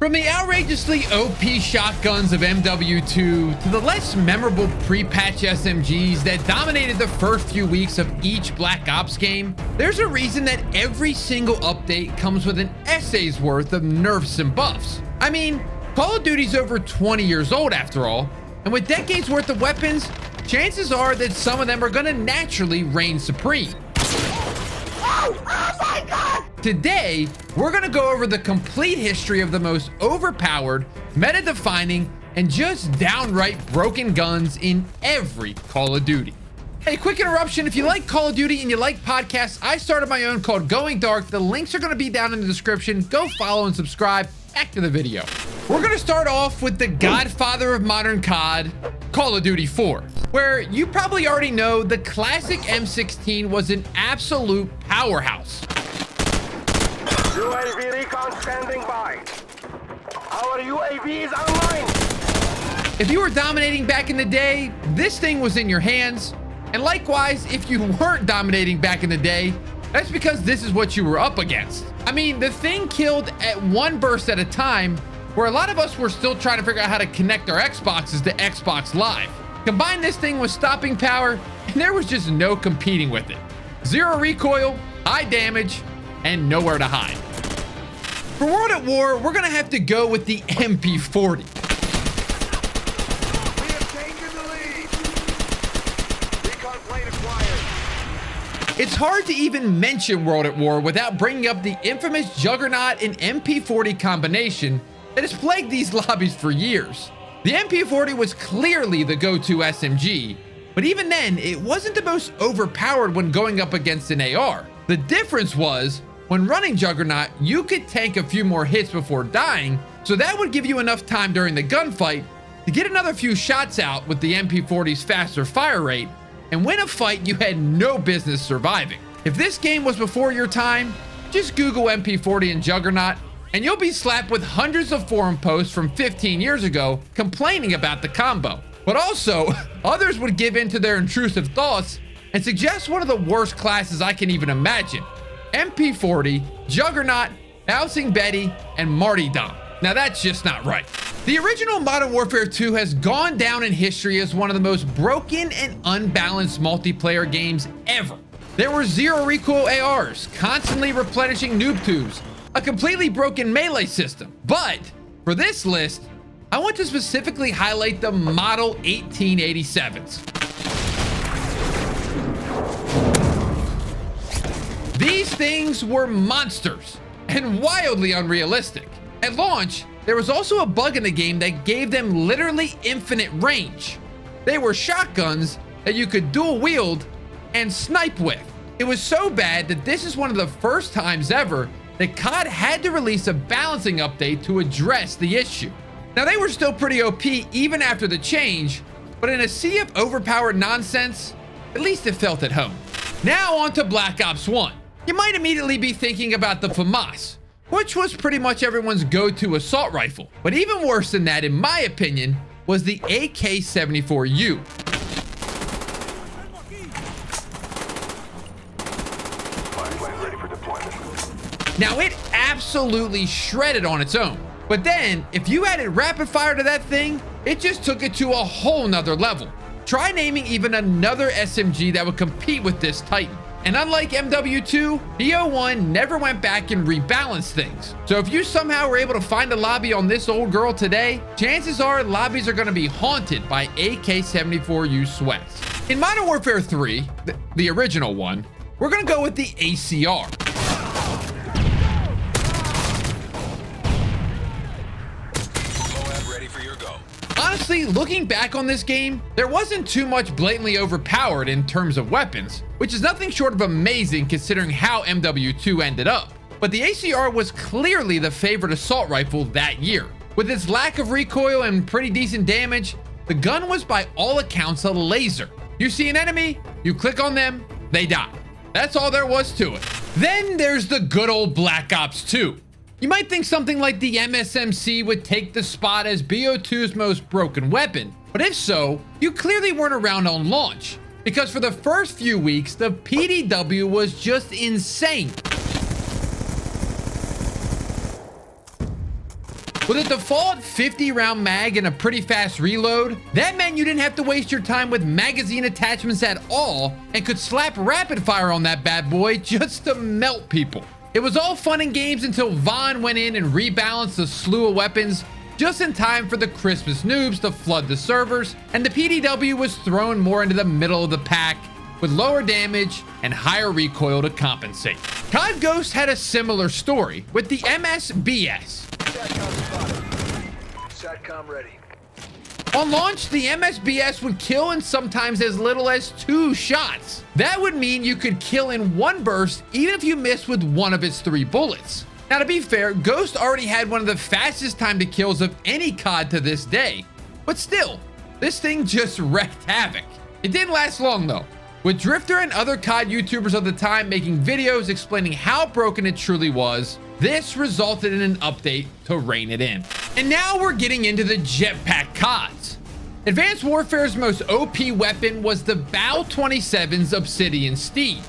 From the outrageously OP shotguns of MW2 to the less memorable pre-patch SMGs that dominated the first few weeks of each Black Ops game, there's a reason that every single update comes with an essay's worth of nerfs and buffs. I mean, Call of Duty's over 20 years old after all, and with decades worth of weapons, chances are that some of them are gonna naturally reign supreme. Oh my God! Today, we're gonna go over the complete history of the most overpowered, meta-defining, and just downright broken guns in every Call of Duty. Hey, quick interruption. If you like Call of Duty and you like podcasts, I started my own called Going Dark. The links are gonna be down in the description. Go follow and subscribe. Back to the video. We're gonna start off with the godfather of modern COD, Call of Duty 4, where you probably already know the classic M16 was an absolute powerhouse. UAV recon standing by. Our UAV is online. If you were dominating back in the day, this thing was in your hands. And likewise, if you weren't dominating back in the day, that's because this is what you were up against. I mean, the thing killed at one burst at a time, where a lot of us were still trying to figure out how to connect our Xboxes to Xbox Live. Combine this thing with stopping power, and there was just no competing with it. Zero recoil, high damage, and nowhere to hide. For World at War, we're gonna have to go with the MP40. We have taken the lead. Recon plane acquired. It's hard to even mention World at War without bringing up the infamous Juggernaut and MP40 combination that has plagued these lobbies for years. The MP40 was clearly the go-to SMG, but even then, it wasn't the most overpowered when going up against an AR. The difference was, when running Juggernaut, you could tank a few more hits before dying, so that would give you enough time during the gunfight to get another few shots out with the MP40's faster fire rate and win a fight you had no business surviving. If this game was before your time, just Google MP40 and Juggernaut, and you'll be slapped with hundreds of forum posts from 15 years ago complaining about the combo. But also, others would give in to their intrusive thoughts and suggest one of the worst classes I can even imagine. MP40, Juggernaut, Bouncing Betty, and Martyrdom. Now that's just not right. The original Modern Warfare 2 has gone down in history as one of the most broken and unbalanced multiplayer games ever. There were zero recoil ARs, constantly replenishing noob tubes, a completely broken melee system. But for this list, I want to specifically highlight the Model 1887s. These things were monsters and wildly unrealistic. At launch, there was also a bug in the game that gave them literally infinite range. They were shotguns that you could dual wield and snipe with. It was so bad that this is one of the first times ever that COD had to release a balancing update to address the issue. Now, they were still pretty OP even after the change, but in a sea of overpowered nonsense, at least it felt at home. Now on to Black Ops 1. You might immediately be thinking about the FAMAS, which was pretty much everyone's go-to assault rifle. But even worse than that, in my opinion, was the AK-74U. Now, it absolutely shredded on its own. But then, if you added rapid fire to that thing, it just took it to a whole nother level. Try naming even another SMG that would compete with this Titan. And unlike MW2, BO1 never went back and rebalanced things. So if you somehow were able to find a lobby on this old girl today, chances are lobbies are going to be haunted by AK-74U sweats. In Modern Warfare 3, the original one, we're going to go with the ACR. Honestly, looking back on this game, there wasn't too much blatantly overpowered in terms of weapons, which is nothing short of amazing considering how MW2 ended up. But the ACR was clearly the favorite assault rifle that year. With its lack of recoil and pretty decent damage, the gun was by all accounts a laser. You see an enemy, you click on them, they die. That's all there was to it. Then there's the good old Black Ops 2. You might think something like the MSMC would take the spot as BO2's most broken weapon, but if so, you clearly weren't around on launch, because for the first few weeks, the PDW was just insane. With a default 50 round mag and a pretty fast reload, that meant you didn't have to waste your time with magazine attachments at all and could slap rapid fire on that bad boy just to melt people. It was all fun and games until Vaughn went in and rebalanced a slew of weapons just in time for the Christmas noobs to flood the servers, and the PDW was thrown more into the middle of the pack with lower damage and higher recoil to compensate. COD Ghost had a similar story with the MSBS. SATCOM ready. On launch, the MSBS would kill in sometimes as little as 2 shots. That would mean you could kill in one burst even if you missed with one of its 3 bullets. Now, to be fair, Ghost already had one of the fastest time to kills of any COD to this day. But still, this thing just wreaked havoc. It didn't last long though, with Drifter and other COD YouTubers of the time making videos explaining how broken it truly was. This resulted in an update to rein it in. And now we're getting into the jetpack CODs. Advanced Warfare's most OP weapon was the BAL 27's Obsidian Steed.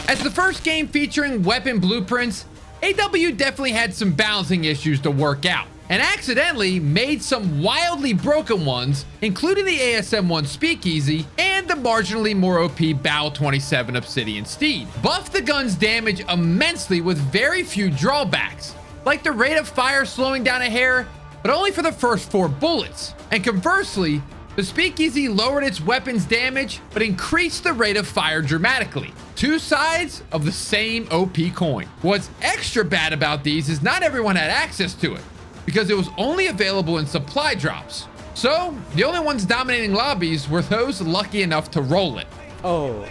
As the first game featuring weapon blueprints, AW definitely had some balancing issues to work out, and accidentally made some wildly broken ones, including the ASM-1 Speakeasy and the marginally more OP BAL 27 Obsidian Steed. Buffed the gun's damage immensely with very few drawbacks, like the rate of fire slowing down a hair, but only for the first 4 bullets. And conversely, the Speakeasy lowered its weapon's damage, but increased the rate of fire dramatically. 2 sides of the same OP coin. What's extra bad about these is not everyone had access to it, because it was only available in supply drops. So, the only ones dominating lobbies were those lucky enough to roll it. Oh.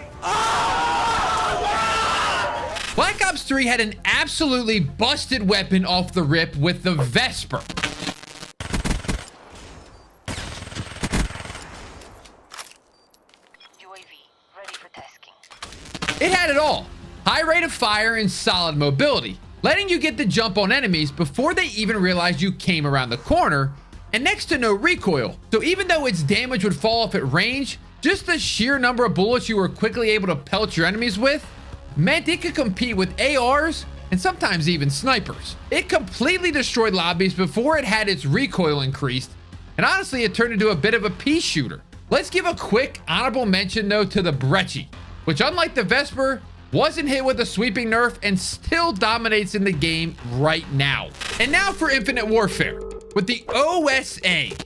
Black Ops 3 had an absolutely busted weapon off the rip with the Vesper. It had it all. High rate of fire and solid mobility, letting you get the jump on enemies before they even realized you came around the corner, and next to no recoil. So even though its damage would fall off at range, just the sheer number of bullets you were quickly able to pelt your enemies with meant it could compete with ARs and sometimes even snipers. It completely destroyed lobbies before it had its recoil increased, and honestly it turned into a bit of a pea shooter. Let's give a quick honorable mention though to the Brecci, which unlike the Vesper, wasn't hit with a sweeping nerf and still dominates in the game right now. And now for Infinite Warfare with the OSA.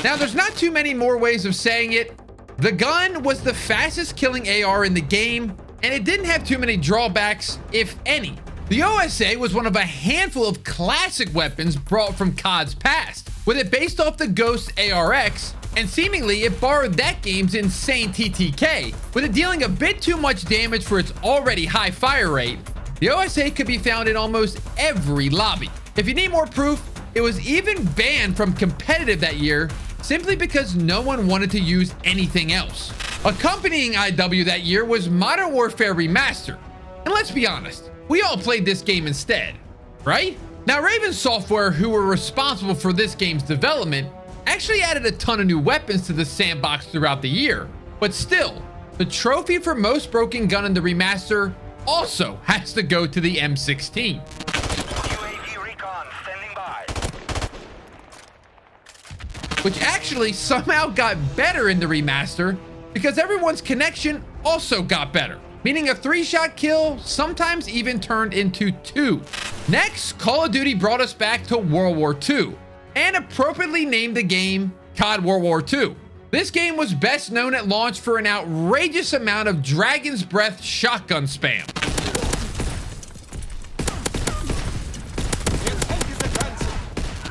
Now there's not too many more ways of saying it. The gun was the fastest killing AR in the game, and it didn't have too many drawbacks, if any. The OSA was one of a handful of classic weapons brought from COD's past, with it based off the Ghost ARX, and seemingly it borrowed that game's insane TTK, with it dealing a bit too much damage for its already high fire rate. The OSA could be found in almost every lobby. If you need more proof, it was even banned from competitive that year, simply because no one wanted to use anything else. Accompanying IW that year was Modern Warfare Remastered, and let's be honest, we all played this game instead, right? Now, Raven Software, who were responsible for this game's development, actually added a ton of new weapons to the sandbox throughout the year. But still, the trophy for most broken gun in the remaster also has to go to the M16. UAV recon standing by. Which actually somehow got better in the remaster because everyone's connection also got better, meaning a 3-shot kill sometimes even turned into 2. Next, Call of Duty brought us back to World War II and appropriately named the game COD World War II. This game was best known at launch for an outrageous amount of Dragon's Breath shotgun spam.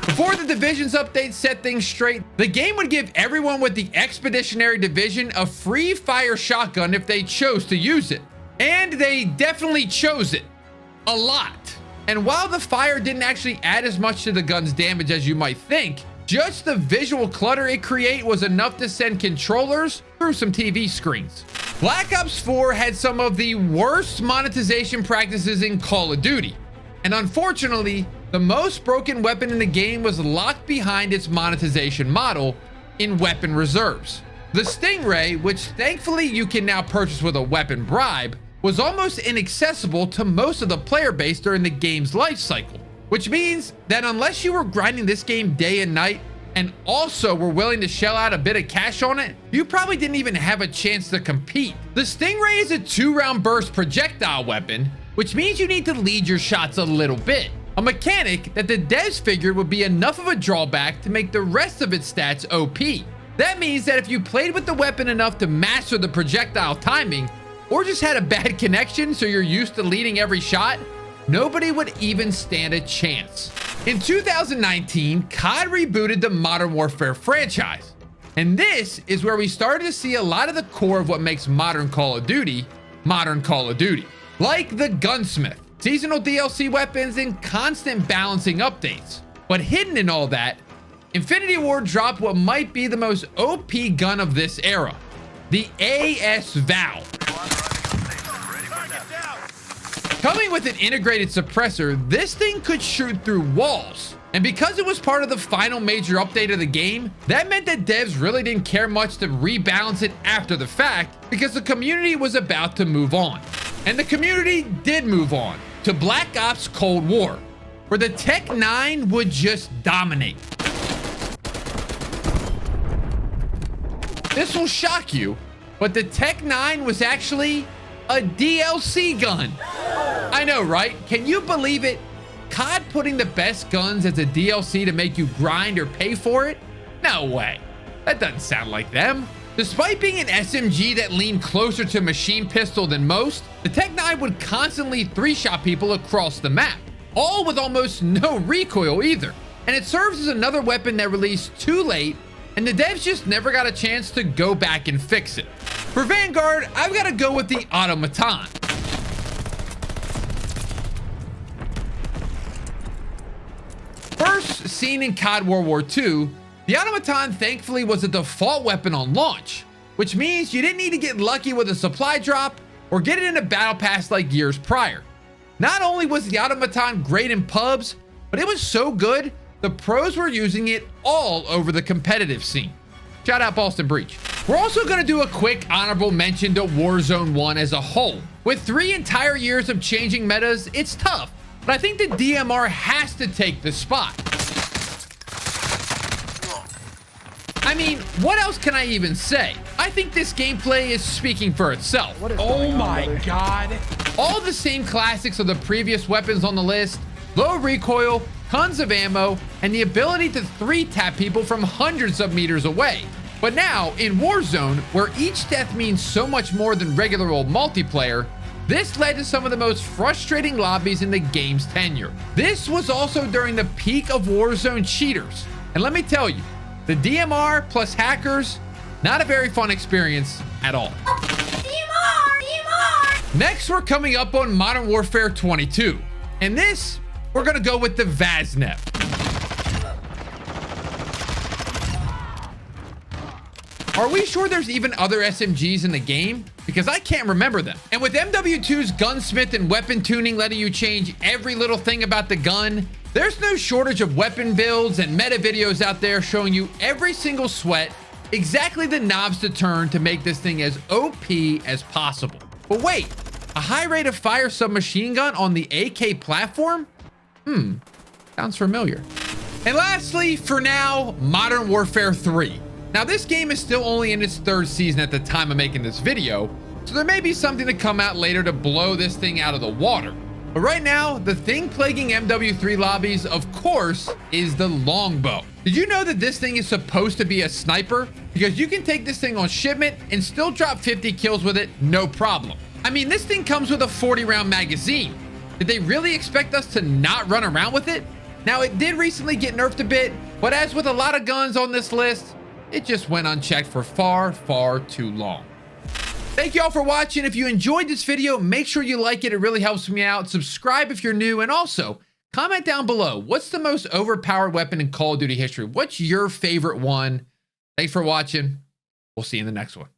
Before the Divisions update set things straight, the game would give everyone with the Expeditionary Division a free fire shotgun if they chose to use it. And they definitely chose it. A lot. And while the fire didn't actually add as much to the gun's damage as you might think, just the visual clutter it created was enough to send controllers through some TV screens. Black Ops 4 had some of the worst monetization practices in Call of Duty. And unfortunately, The most broken weapon in the game was locked behind its monetization model in weapon reserves. The Stingray, which thankfully you can now purchase with a weapon bribe, was almost inaccessible to most of the player base during the game's life cycle, which means that unless you were grinding this game day and night and also were willing to shell out a bit of cash on it, you probably didn't even have a chance to compete. The Stingray is a 2-round burst projectile weapon, which means you need to lead your shots a little bit, a mechanic that the devs figured would be enough of a drawback to make the rest of its stats OP. That means that if you played with the weapon enough to master the projectile timing, or just had a bad connection so you're used to leading every shot, nobody would even stand a chance. In 2019, COD rebooted the Modern Warfare franchise. And this is where we started to see a lot of the core of what makes modern Call of Duty, modern Call of Duty. Like the Gunsmith, seasonal DLC weapons, and constant balancing updates. But hidden in all that, Infinity Ward dropped what might be the most OP gun of this era, the AS Val. Coming with an integrated suppressor, this thing could shoot through walls. And because it was part of the final major update of the game, that meant that devs really didn't care much to rebalance it after the fact because the community was about to move on. And the community did move on to Black Ops Cold War, where the Tech 9 would just dominate. This will shock you, but the Tech 9 was actually a DLC gun. I know, right? Can you believe it? COD putting the best guns as a DLC to make you grind or pay for it? No way. That doesn't sound like them. Despite being an SMG that leaned closer to machine pistol than most, the Tech 9 would constantly 3-shot people across the map, all with almost no recoil either. And it serves as another weapon that released too late, and the devs just never got a chance to go back and fix it. For Vanguard, I've got to go with the Automaton. First seen in COD World War II, the Automaton thankfully was a default weapon on launch, which means you didn't need to get lucky with a supply drop or get it in a battle pass like years prior. Not only was the Automaton great in pubs, but it was so good, the pros were using it all over the competitive scene. Shout out Boston Breach. We're also going to do a quick honorable mention to Warzone 1 as a whole. With 3 entire years of changing metas, it's tough, but I think the DMR has to take the spot. I mean, what else can I even say? I think this gameplay is speaking for itself. Oh my God. All the same classics of the previous weapons on the list, low recoil, tons of ammo, and the ability to 3-tap people from hundreds of meters away. But now, in Warzone, where each death means so much more than regular old multiplayer, this led to some of the most frustrating lobbies in the game's tenure. This was also during the peak of Warzone cheaters. And let me tell you, the DMR plus hackers, not a very fun experience at all. DMR! Next, we're coming up on Modern Warfare 22. And this, we're gonna go with the Vaznev. Are we sure there's even other SMGs in the game? Because I can't remember them. And with MW2's gunsmith and weapon tuning letting you change every little thing about the gun, there's no shortage of weapon builds and meta videos out there showing you every single sweat, exactly the knobs to turn to make this thing as OP as possible. But wait, a high rate of fire submachine gun on the AK platform? Sounds familiar. And lastly, for now, Modern Warfare 3. Now, this game is still only in its 3rd season at the time of making this video, so there may be something to come out later to blow this thing out of the water. But right now, the thing plaguing MW3 lobbies, of course, is the longbow. Did you know that this thing is supposed to be a sniper? Because you can take this thing on shipment and still drop 50 kills with it, no problem. I mean, this thing comes with a 40-round magazine. Did they really expect us to not run around with it? Now, it did recently get nerfed a bit, but as with a lot of guns on this list, it just went unchecked for far, far too long. Thank you all for watching. If you enjoyed this video, make sure you like it. It really helps me out. Subscribe if you're new, and also comment down below. What's the most overpowered weapon in Call of Duty history? What's your favorite one? Thanks for watching. We'll see you in the next one.